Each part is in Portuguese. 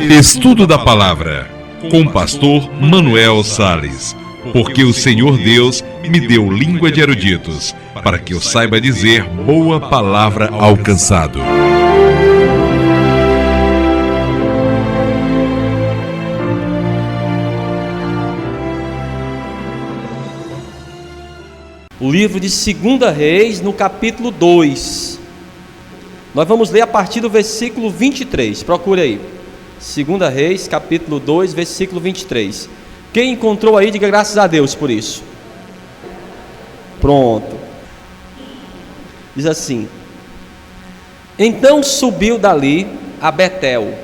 Estudo da Palavra, com o pastor Manuel Salles. Porque o Senhor Deus me deu língua de eruditos, para que eu saiba dizer boa palavra ao cansado. O livro de 2 Reis, no capítulo 2. Nós vamos ler a partir do versículo 23. Procure aí. 2 Reis, capítulo 2, versículo 23. Quem encontrou aí, diga graças a Deus por isso. Pronto. Diz assim: Então subiu dali a Betel,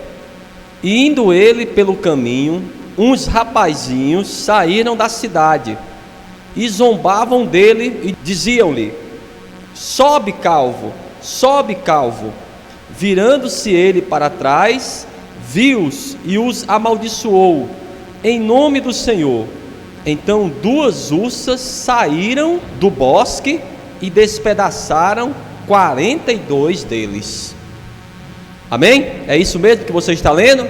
e indo ele pelo caminho, uns rapazinhos saíram da cidade, e zombavam dele, e diziam-lhe: Sobe, calvo, sobe, calvo. Virando-se ele para trás, viu-os e os amaldiçoou, em nome do Senhor. Então 2 ursas saíram do bosque e despedaçaram 42 deles. Amém? É isso mesmo que você está lendo?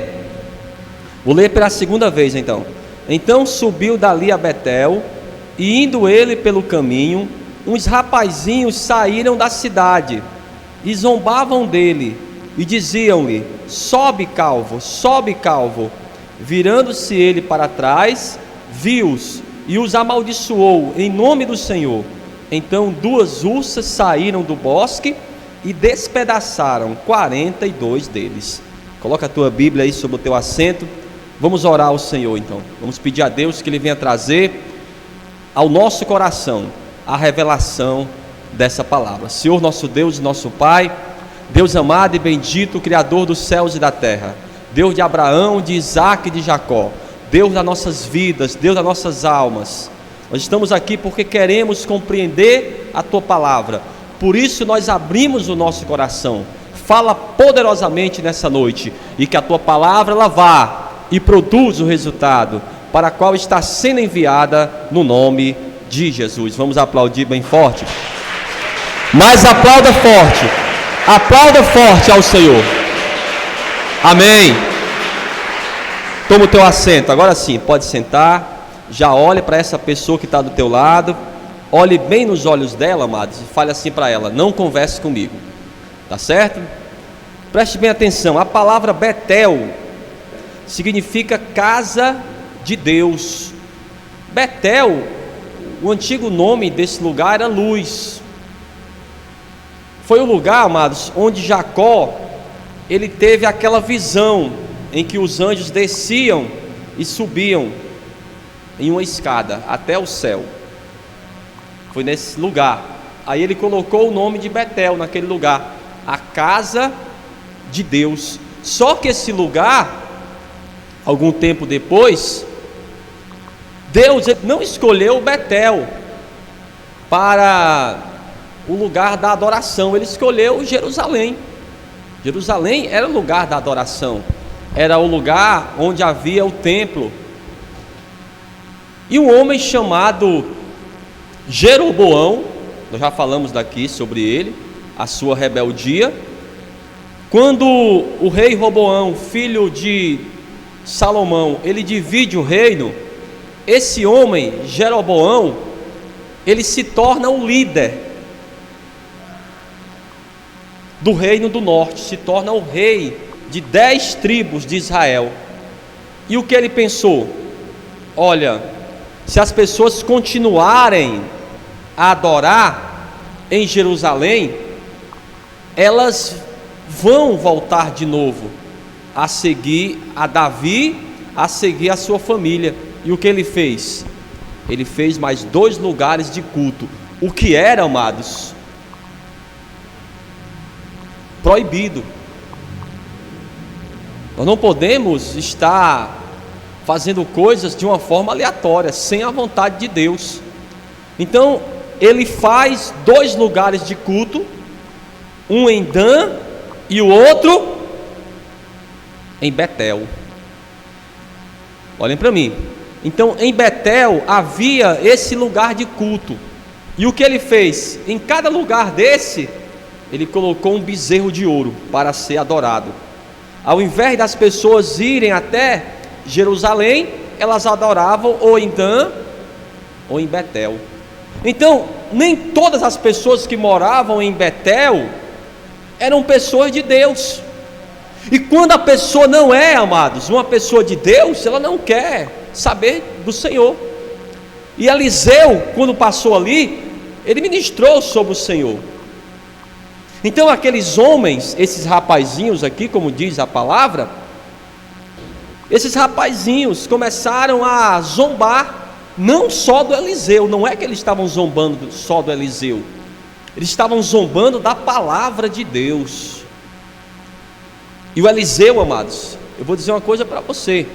Vou ler pela segunda vez então. Então subiu dali a Betel, e indo ele pelo caminho, uns rapazinhos saíram da cidade, e zombavam dele, e diziam-lhe: Sobe, calvo, sobe, calvo. Virando-se ele para trás, viu-os e os amaldiçoou em nome do Senhor. Então 2 ursas saíram do bosque e despedaçaram 42 deles. Coloca a tua Bíblia aí sobre o teu assento. Vamos orar ao Senhor então. Vamos pedir a Deus que Ele venha trazer ao nosso coração a revelação dessa palavra. Senhor nosso Deus e nosso Pai, Deus amado e bendito, Criador dos céus e da terra, Deus de Abraão, de Isaac e de Jacó, Deus das nossas vidas, Deus das nossas almas. Nós estamos aqui porque queremos compreender a Tua palavra. Por isso nós abrimos o nosso coração. Fala poderosamente nessa noite, e que a Tua palavra ela vá e produza o resultado para a qual está sendo enviada, no nome de Jesus. Vamos aplaudir bem forte. Mas aplauda forte ao Senhor. Amém. Toma o teu assento. Agora sim, pode sentar. Já olhe para essa pessoa que está do teu lado. Olhe bem nos olhos dela, amados, e fale assim para ela: não converse comigo. Tá certo? Preste bem atenção. A palavra Betel significa casa de Deus. Betel, o antigo nome desse lugar era Luz. Foi o lugar, amados, onde Jacó ele teve aquela visão em que os anjos desciam e subiam em uma escada até o céu. Foi nesse lugar. Aí ele colocou o nome de Betel naquele lugar, a casa de Deus. Só que esse lugar, algum tempo depois, Deus não escolheu Betel para o lugar da adoração. Ele escolheu Jerusalém. Jerusalém era o lugar da adoração, era o lugar onde havia o templo. E um homem chamado Jeroboão, nós já falamos daqui sobre ele, a sua rebeldia. Quando o rei Roboão, filho de Salomão, ele divide o reino, esse homem, Jeroboão, ele se torna o líder do reino do norte, se torna o rei de 10 tribos de Israel. E o que ele pensou? Olha, se as pessoas continuarem a adorar em Jerusalém, elas vão voltar de novo a seguir a Davi, a seguir a sua família. E o que ele fez? Ele fez mais 2 lugares de culto, o que era, amados, proibido. Nós não podemos estar fazendo coisas de uma forma aleatória, sem a vontade de Deus. Então ele faz 2 lugares de culto, um em Dan e o outro em Betel. Olhem para mim. Então em Betel havia esse lugar de culto. E o que ele fez? Em cada lugar desse, ele colocou um bezerro de ouro para ser adorado. ao invés das pessoas irem até Jerusalém, elas adoravam ou em Dan ou em Betel. Então, nem todas as pessoas que moravam em Betel eram pessoas de Deus. E quando a pessoa não é, amados, uma pessoa de Deus, ela não quer saber do Senhor. E Eliseu, quando passou ali, ele ministrou sobre o Senhor. Então aqueles homens, esses rapazinhos aqui, como diz a palavra, esses rapazinhos começaram a zombar, não só do Eliseu. Não é que eles estavam zombando só do Eliseu, eles estavam zombando da palavra de Deus. E o Eliseu, amados, eu vou dizer uma coisa para você,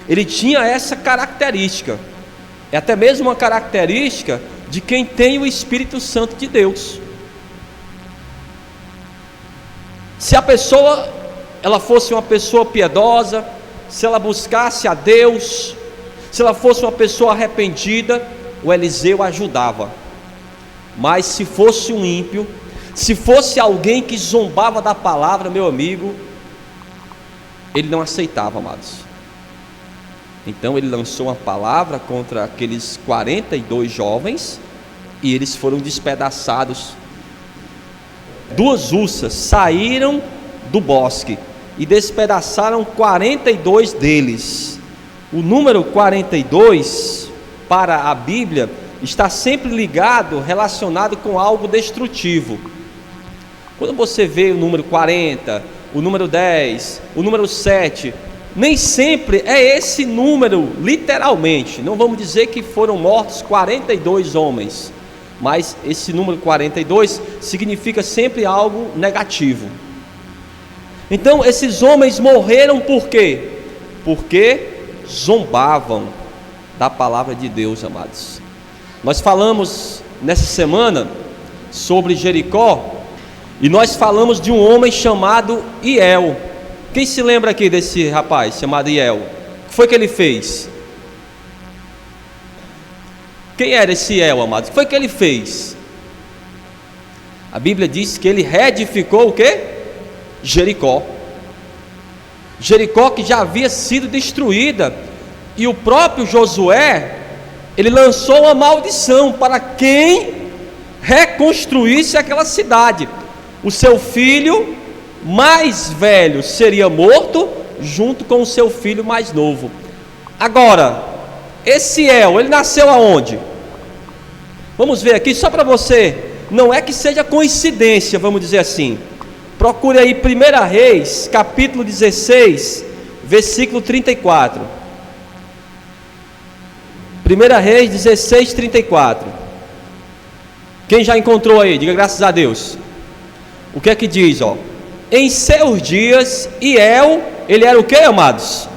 ele tinha essa característica, é até mesmo uma característica de quem tem o Espírito Santo de Deus. Se a pessoa, ela fosse uma pessoa piedosa, se ela buscasse a Deus, se ela fosse uma pessoa arrependida, o Eliseu ajudava. Mas se fosse um ímpio, se fosse alguém que zombava da palavra, meu amigo, ele não aceitava, amados. Então ele lançou uma palavra contra aqueles 42 jovens, e eles foram despedaçados. 2 ursas saíram do bosque e despedaçaram 42 deles. O número 42 para a Bíblia está sempre ligado, relacionado com algo destrutivo. Quando você vê o número 40, o número 10, o número 7, nem sempre é esse número literalmente. Não vamos dizer que foram mortos 42 homens, mas esse número 42 significa sempre algo negativo. Então esses homens morreram por quê? Porque zombavam da palavra de Deus, amados. Nós falamos nessa semana sobre Jericó, e nós falamos de um homem chamado Iel. Quem se lembra aqui desse rapaz chamado Iel? O que foi que ele fez? Quem era esse Iel, amados? O que foi que ele fez? A Bíblia diz que ele reedificou o quê? Jericó. Jericó que já havia sido destruída, e o próprio Josué, ele lançou uma maldição para quem reconstruísse aquela cidade. O seu filho mais velho seria morto junto com o seu filho mais novo. Agora, esse El, ele nasceu aonde? Vamos ver aqui, só para você, não é que seja coincidência, vamos dizer assim. Procure aí 1 Reis, capítulo 16, versículo 34. 1 Reis 16, 34. Quem já encontrou aí? Diga graças a Deus. O que é que diz, ó? Em seus dias, Iel, ele era o que, amados?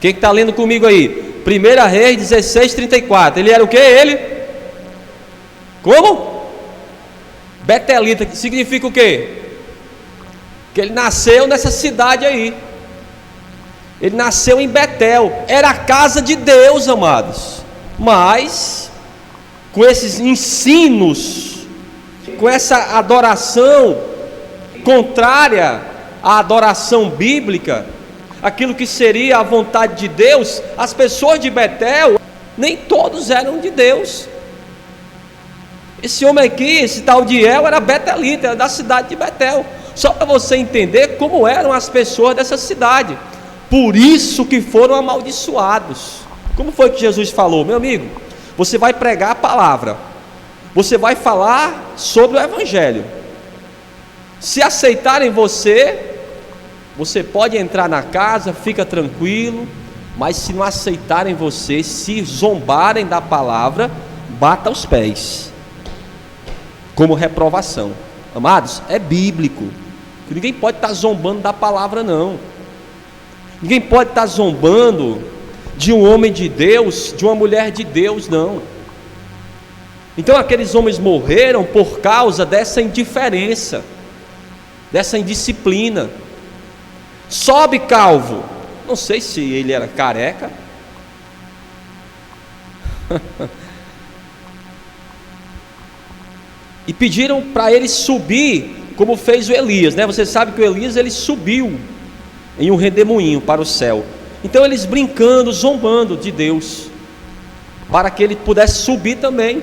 Quem está lendo comigo aí? 1 Reis 16, 34. Ele era o que, ele? Como? Betelita, que significa o quê? Que ele nasceu nessa cidade aí. Ele nasceu em Betel. Era a casa de Deus, amados. Mas, com esses ensinos, com essa adoração contrária à adoração bíblica, aquilo que seria a vontade de Deus, as pessoas de Betel, nem todos eram de Deus. Esse homem aqui, esse tal de El, era betelita, era da cidade de Betel. Só para você entender como eram as pessoas dessa cidade. Por isso que foram amaldiçoados. Como foi que Jesus falou? Meu amigo, você vai pregar a palavra, você vai falar sobre o Evangelho. Se aceitarem você, você pode entrar na casa, fica tranquilo. Mas se não aceitarem você, se zombarem da palavra, bata os pés, como reprovação. Amados, é bíblico. Ninguém pode estar zombando da palavra, não. Ninguém pode estar zombando de um homem de Deus, de uma mulher de Deus, não. Então aqueles homens morreram por causa dessa indiferença, dessa indisciplina. Sobe calvo. Não sei se ele era careca. E pediram para ele subir, como fez o Elias, né? Você sabe que o Elias, ele subiu em um redemoinho para o céu. Então eles brincando, zombando de Deus, para que ele pudesse subir também.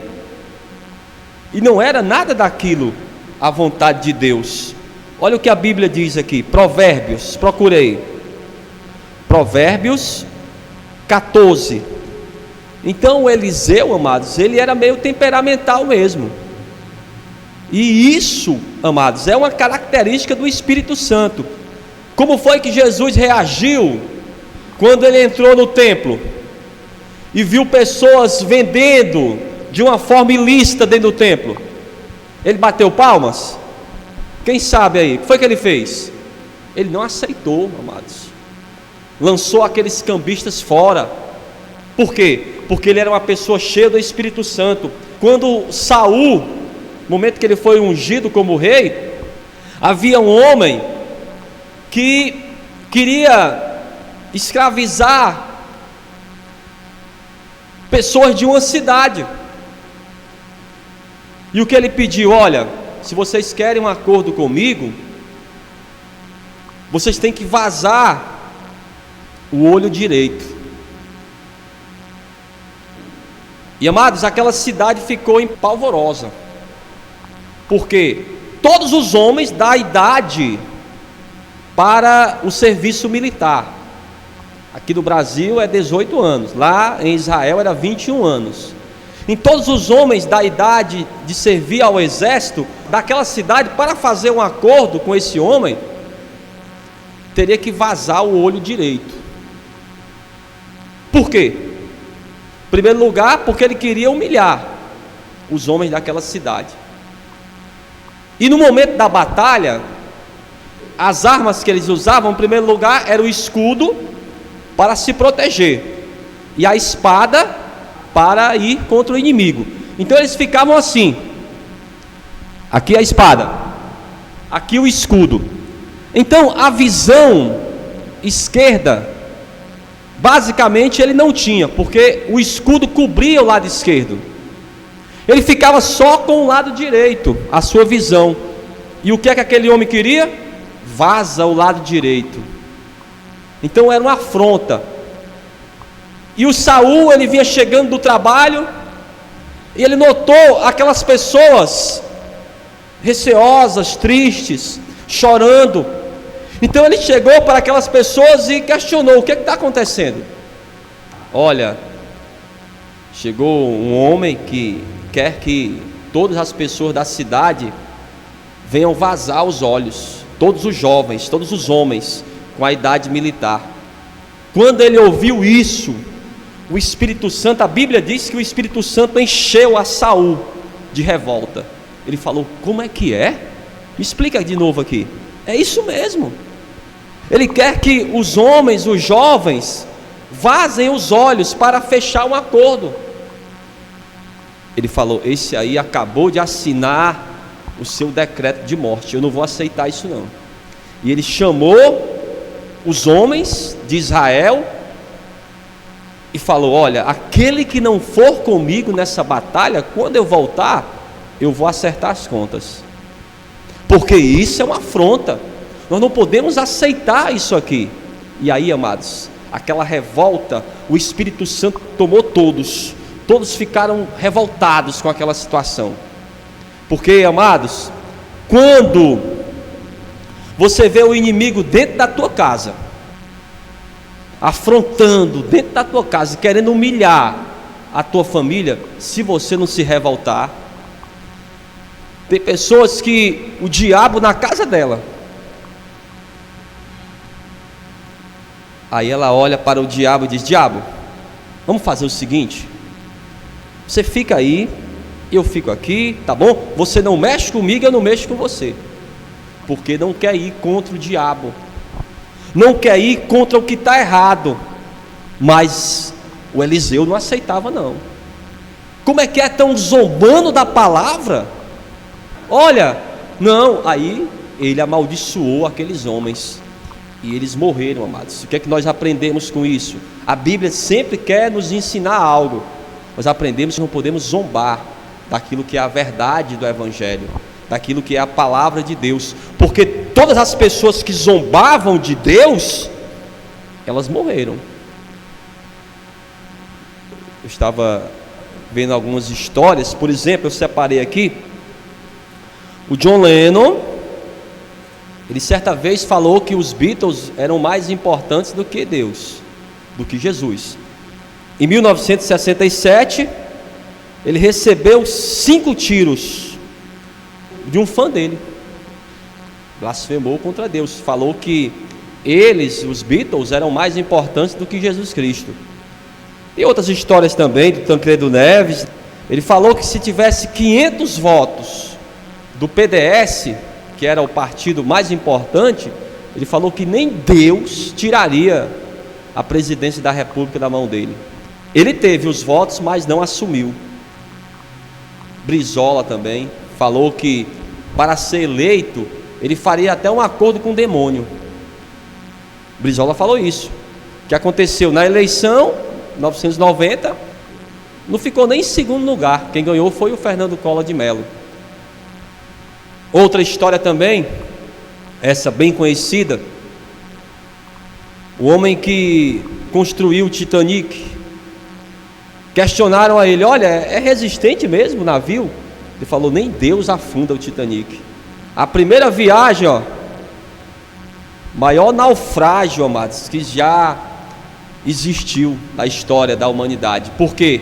E não era nada daquilo a vontade de Deus. Olha o que a Bíblia diz aqui, Provérbios, procurei, Provérbios 14. Então o Eliseu, amados, ele era meio temperamental mesmo. E isso, amados, é uma característica do Espírito Santo. Como foi que Jesus reagiu quando ele entrou no templo e viu pessoas vendendo de uma forma ilícita dentro do templo? Ele bateu palmas? Quem sabe aí? O que foi que ele fez? Ele não aceitou, amados. Lançou aqueles cambistas fora. Por quê? Porque ele era uma pessoa cheia do Espírito Santo. Quando Saul, no momento que ele foi ungido como rei, havia um homem que queria escravizar pessoas de uma cidade. E o que ele pediu? Olha, se vocês querem um acordo comigo, vocês têm que vazar o olho direito. E amados, aquela cidade ficou empolvorosa, porque todos os homens da idade para o serviço militar, aqui no Brasil é 18 anos, lá em Israel era 21 anos. Em todos os homens da idade de servir ao exército daquela cidade, para fazer um acordo com esse homem, teria que vazar o olho direito. Por quê? Em primeiro lugar, porque ele queria humilhar os homens daquela cidade. E no momento da batalha, as armas que eles usavam, em primeiro lugar, era o escudo para se proteger, e a espada para ir contra o inimigo. Então eles ficavam assim: aqui a espada, aqui o escudo. Então a visão esquerda, basicamente ele não tinha, porque o escudo cobria o lado esquerdo. Ele ficava só com o lado direito, a sua visão. E o que é que aquele homem queria? Vaza o lado direito. Então era uma afronta. E o Saul, ele vinha chegando do trabalho, e ele notou aquelas pessoas receosas, tristes, chorando. Então ele chegou para aquelas pessoas e questionou: o que está acontecendo? Olha, chegou um homem que quer que todas as pessoas da cidade venham vazar os olhos, todos os jovens, todos os homens com a idade militar. Quando ele ouviu isso, o Espírito Santo, a Bíblia diz que o Espírito Santo encheu a Saul de revolta. Ele falou: como é que é? Me explica de novo aqui. É isso mesmo. Ele quer que os homens, os jovens, vazem os olhos para fechar um acordo. Ele falou: esse aí acabou de assinar o seu decreto de morte, eu não vou aceitar isso não. E ele chamou os homens de Israel e falou: olha, aquele que não for comigo nessa batalha, quando eu voltar, eu vou acertar as contas, porque isso é uma afronta, nós não podemos aceitar isso aqui. E aí, amados, aquela revolta, o Espírito Santo tomou todos ficaram revoltados com aquela situação. Porque, amados, quando você vê o inimigo dentro da tua casa, afrontando dentro da tua casa, querendo humilhar a tua família, se você não se revoltar, tem pessoas que o diabo na casa dela, aí ela olha para o diabo e diz: diabo, vamos fazer o seguinte, você fica aí, eu fico aqui, tá bom? Você não mexe comigo, eu não mexo com você, porque não quer ir contra o diabo, não quer ir contra o que está errado. Mas o Eliseu não aceitava não. Como é que é, tão zombando da palavra? Olha, não, aí ele amaldiçoou aqueles homens e eles morreram, amados. O que é que nós aprendemos com isso? A Bíblia sempre quer nos ensinar algo. Nós aprendemos que não podemos zombar daquilo que é a verdade do Evangelho, daquilo que é a palavra de Deus, porque todas as pessoas que zombavam de Deus, elas morreram. Eu estava vendo algumas histórias, por exemplo, eu separei aqui, o John Lennon, ele certa vez falou que os Beatles eram mais importantes do que Deus, do que Jesus. Em 1967, ele recebeu 5 tiros de um fã dele. Blasfemou contra Deus, falou que eles, os Beatles, eram mais importantes do que Jesus Cristo. E outras histórias também do Tancredo Neves. Ele falou que se tivesse 500 votos do PDS, que era o partido mais importante, ele falou que nem Deus tiraria a presidência da República da mão dele. Ele teve os votos, mas não assumiu. Brizola também falou que para ser eleito ele faria até um acordo com o demônio. Brizola falou isso, que aconteceu na eleição 1990, não ficou nem em segundo lugar, quem ganhou foi o Fernando Collor de Mello. Outra história também, essa bem conhecida, o homem que construiu o Titanic, questionaram a ele: olha, é resistente mesmo o navio? Ele falou: nem Deus afunda o Titanic. A primeira viagem, maior naufrágio, amados, que já existiu na história da humanidade. Porque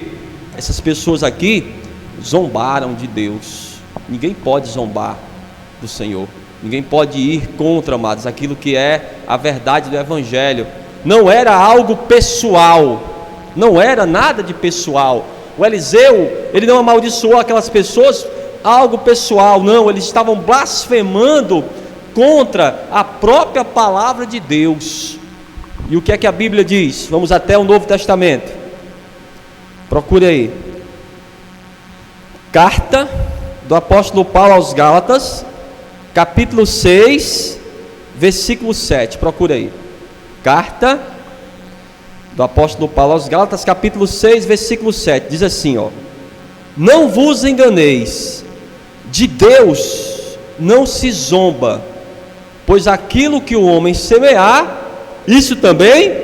essas pessoas aqui zombaram de Deus. Ninguém pode zombar do Senhor. Ninguém pode ir contra, amados, aquilo que é a verdade do Evangelho. Não era algo pessoal, não era nada de pessoal. O Eliseu, ele não amaldiçoou aquelas pessoas algo pessoal, não, eles estavam blasfemando contra a própria palavra de Deus. E o que é que a Bíblia diz? Vamos até o Novo Testamento, procure aí, carta do apóstolo Paulo aos Gálatas, capítulo 6, versículo 7, procure aí, carta do apóstolo Paulo aos Gálatas, capítulo 6, versículo 7, diz assim, não vos enganeis, de Deus não se zomba, pois aquilo que o homem semear, isso também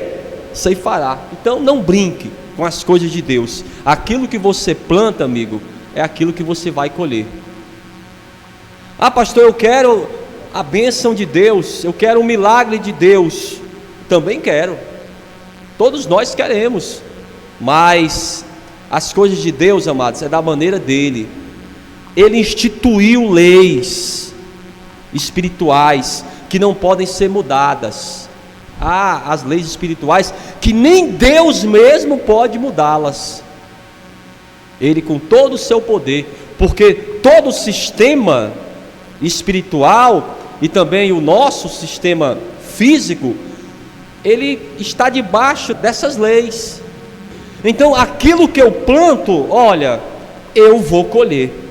ceifará. Então não brinque com as coisas de Deus. Aquilo que você planta, amigo, é aquilo que você vai colher. Ah, pastor, eu quero a bênção de Deus, eu quero o milagre de Deus. Também quero, todos nós queremos, mas as coisas de Deus, amados, é da maneira dele. Ele instituiu leis espirituais que não podem ser mudadas. Há as leis espirituais que nem Deus mesmo pode mudá-las. Ele, com todo o seu poder, porque todo o sistema espiritual e também o nosso sistema físico, ele está debaixo dessas leis. Então aquilo que eu planto, olha, eu vou colher.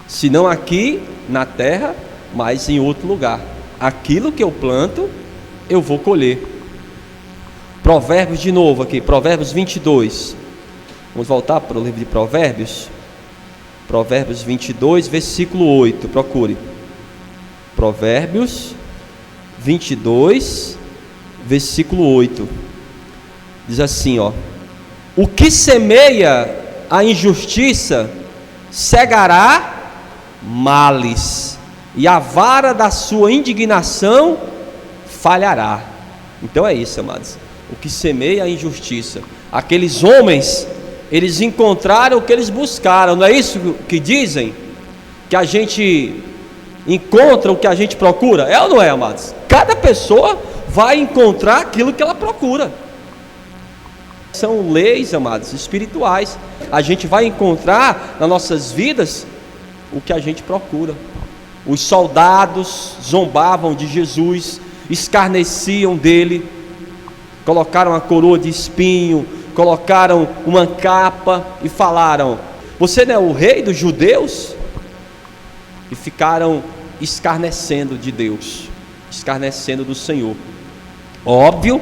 Se não aqui na terra, mas em outro lugar. Aquilo que eu planto, eu vou colher. Provérbios de novo aqui, Provérbios 22. Vamos voltar para o livro de Provérbios. Provérbios 22, versículo 8, procure. Provérbios 22, versículo 8. Diz assim, o que semeia a injustiça cegará males, e a vara da sua indignação falhará. Então é isso, amados, o que semeia a injustiça. Aqueles homens, eles encontraram o que eles buscaram, não é isso que dizem? Que a gente encontra o que a gente procura, é ou não é, amados? Cada pessoa vai encontrar aquilo que ela procura. São leis, amados, espirituais. A gente vai encontrar nas nossas vidas o que a gente procura. Os soldados zombavam de Jesus, escarneciam dele, colocaram a coroa de espinho, colocaram uma capa e falaram: você não é o rei dos judeus? E ficaram escarnecendo de Deus, escarnecendo do Senhor. Óbvio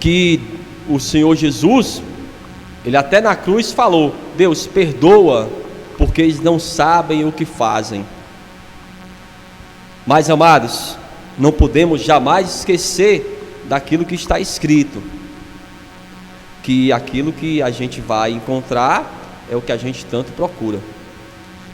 que o Senhor Jesus, ele até na cruz falou: Deus, perdoa, porque eles não sabem o que fazem. Mas, amados, não podemos jamais esquecer daquilo que está escrito, que aquilo que a gente vai encontrar é o que a gente tanto procura.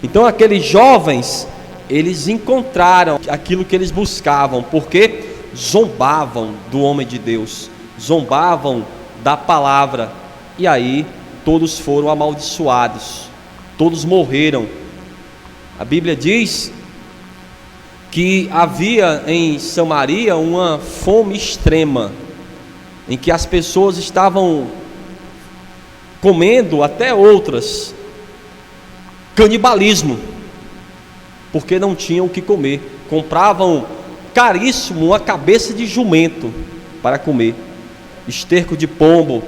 Então aqueles jovens, eles encontraram aquilo que eles buscavam, porque zombavam do homem de Deus, zombavam da palavra, e aí todos foram amaldiçoados, todos morreram. A Bíblia diz que havia em Samaria uma fome extrema, em que as pessoas estavam comendo até outras, canibalismo, porque não tinham o que comer, compravam caríssimo uma cabeça de jumento para comer, esterco de pombo.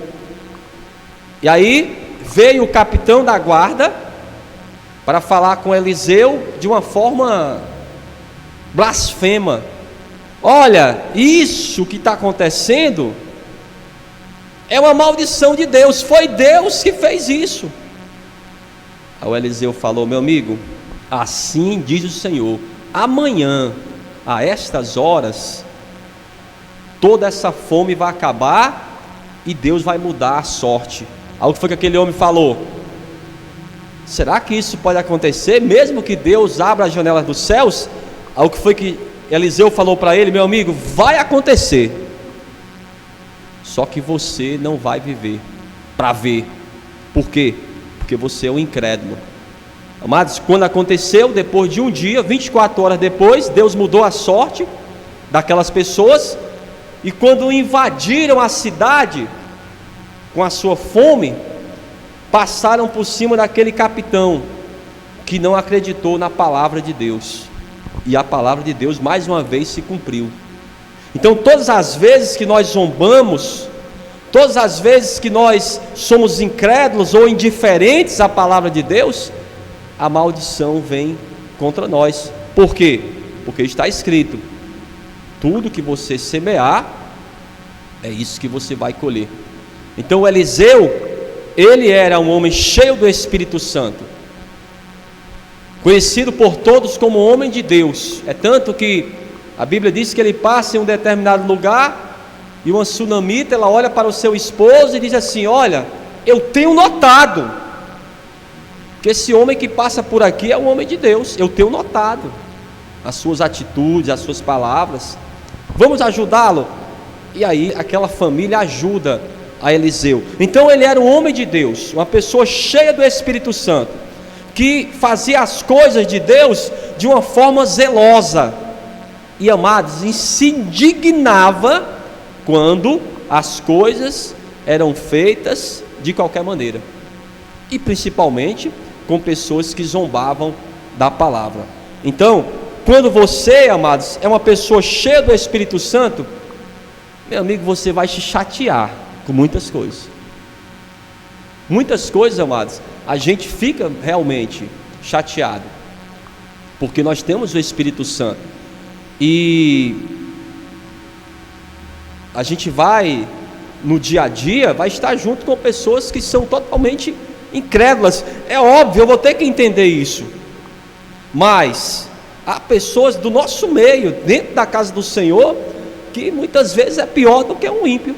E aí veio o capitão da guarda para falar com Eliseu de uma forma blasfema: olha, isso que está acontecendo é uma maldição de Deus, foi Deus que fez isso. Aí o Eliseu falou: meu amigo, assim diz o Senhor, amanhã, a estas horas, toda essa fome vai acabar e Deus vai mudar a sorte. Aí o que foi que aquele homem falou? Será que isso pode acontecer, mesmo que Deus abra as janelas dos céus? Aí o que foi que Eliseu falou para ele: meu amigo, vai acontecer, só que você não vai viver para ver. Por quê? Porque você é um incrédulo. Amados, quando aconteceu, depois de um dia, 24 horas depois, Deus mudou a sorte daquelas pessoas, e quando invadiram a cidade com a sua fome, passaram por cima daquele capitão que não acreditou na palavra de Deus, e a palavra de Deus mais uma vez se cumpriu. Então todas as vezes que nós zombamos, todas as vezes que nós somos incrédulos ou indiferentes à palavra de Deus, a maldição vem contra nós. Por quê? Porque está escrito: tudo que você semear, é isso que você vai colher. Então Eliseu, ele era um homem cheio do Espírito Santo, conhecido por todos como homem de Deus. É tanto que a Bíblia diz que ele passa em um determinado lugar, e uma sunamita, ela olha para o seu esposo e diz assim: olha, eu tenho notado que esse homem que passa por aqui é um homem de Deus, eu tenho notado as suas atitudes, as suas palavras, vamos ajudá-lo? E aí aquela família ajuda a Eliseu. Então ele era um homem de Deus, uma pessoa cheia do Espírito Santo, que fazia as coisas de Deus de uma forma zelosa, e, amados, se indignava quando as coisas eram feitas de qualquer maneira, e principalmente com pessoas que zombavam da palavra. Então, quando você, amados, é uma pessoa cheia do Espírito Santo, meu amigo, você vai se chatear com muitas coisas. Muitas coisas, amados, a gente fica realmente chateado, porque nós temos o Espírito Santo, e a gente vai, no dia a dia, vai estar junto com pessoas que são totalmente incrédulas. É óbvio, eu vou ter que entender isso, mas há pessoas do nosso meio, dentro da casa do Senhor, que muitas vezes é pior do que um ímpio.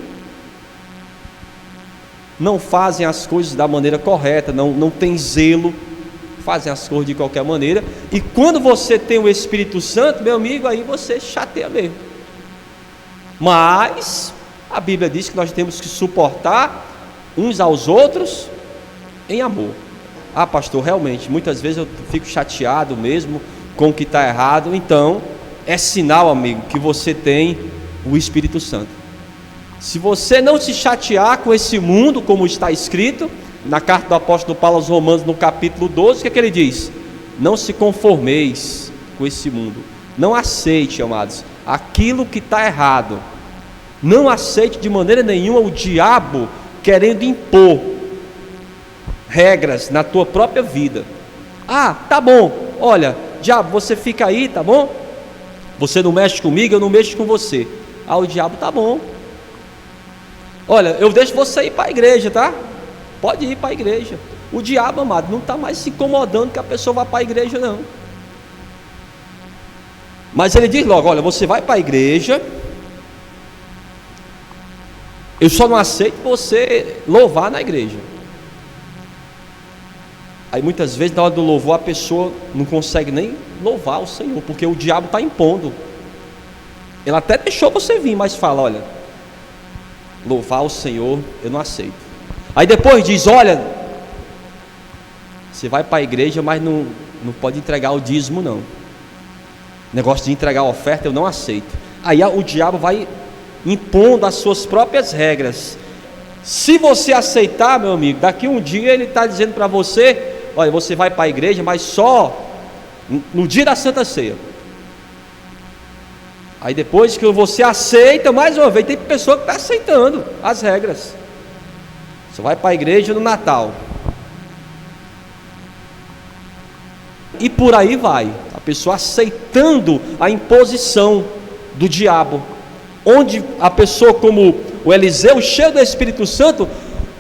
Não fazem as coisas da maneira correta, não tem zelo, fazem as coisas de qualquer maneira. E quando você tem o Espírito Santo, meu amigo, aí você chateia mesmo. Mas a Bíblia diz que nós temos que suportar uns aos outros em amor. Ah, pastor, realmente, muitas vezes eu fico chateado mesmo com o que está errado. Então, é sinal, amigo, que você tem o Espírito Santo. Se você não se chatear com esse mundo, como está escrito na carta do apóstolo Paulo aos Romanos, no capítulo 12, o que é que ele diz? Não se conformeis com esse mundo. Não aceite, amados, aquilo que está errado. Não aceite de maneira nenhuma o diabo querendo impor regras na tua própria vida. Ah, tá bom, olha, diabo, você fica aí, tá bom? Você não mexe comigo, eu não mexo com você. Ah, o diabo, tá bom. Olha, eu deixo você ir para a igreja, tá? Pode ir para a igreja. O diabo, amado, não está mais se incomodando que a pessoa vá para a igreja, não. Mas ele diz logo: olha, você vai para a igreja, eu só não aceito você louvar na igreja. Aí muitas vezes na hora do louvor a pessoa não consegue nem louvar o Senhor, porque o diabo está impondo. Ele até deixou você vir, mas fala: olha, louvar o Senhor eu não aceito. Aí depois diz: olha, você vai para a igreja, mas não pode entregar o dízimo não. Negócio de entregar a oferta eu não aceito. Aí o diabo vai impondo as suas próprias regras. Se você aceitar, meu amigo, daqui um dia ele está dizendo para você: olha, você vai para a igreja, mas só no dia da Santa Ceia. Aí depois que você aceita, mais uma vez, tem pessoa que está aceitando as regras. Você vai para a igreja no Natal. E por aí vai, a pessoa aceitando a imposição do diabo. Onde a pessoa, como o Eliseu, cheio do Espírito Santo,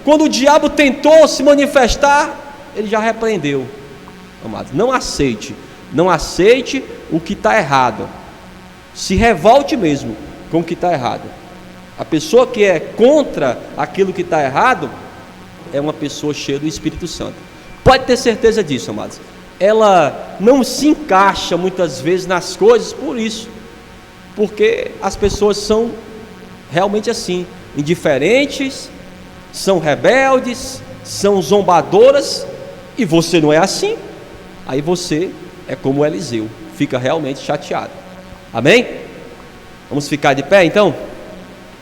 quando o diabo tentou se manifestar, ele já repreendeu. Amados, não aceite o que está errado. Se revolte mesmo com o que está errado. A pessoa que é contra aquilo que está errado é uma pessoa cheia do Espírito Santo. Pode ter certeza disso, amados. Ela não se encaixa muitas vezes nas coisas por isso, porque as pessoas são realmente assim, indiferentes, são rebeldes, são zombadoras, e você não é assim. Aí você é como Eliseu, fica realmente chateado. Amém? Vamos ficar de pé então?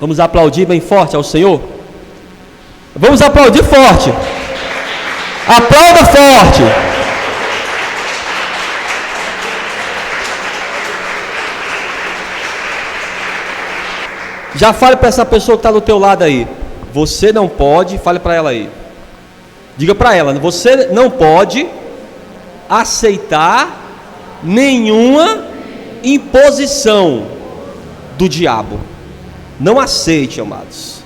Vamos aplaudir bem forte ao Senhor? Vamos aplaudir forte. Aplauda forte. Já fale para essa pessoa que está do teu lado aí: você não pode, fale para ela aí, diga para ela: você não pode aceitar nenhuma imposição do diabo. Não aceite, amados.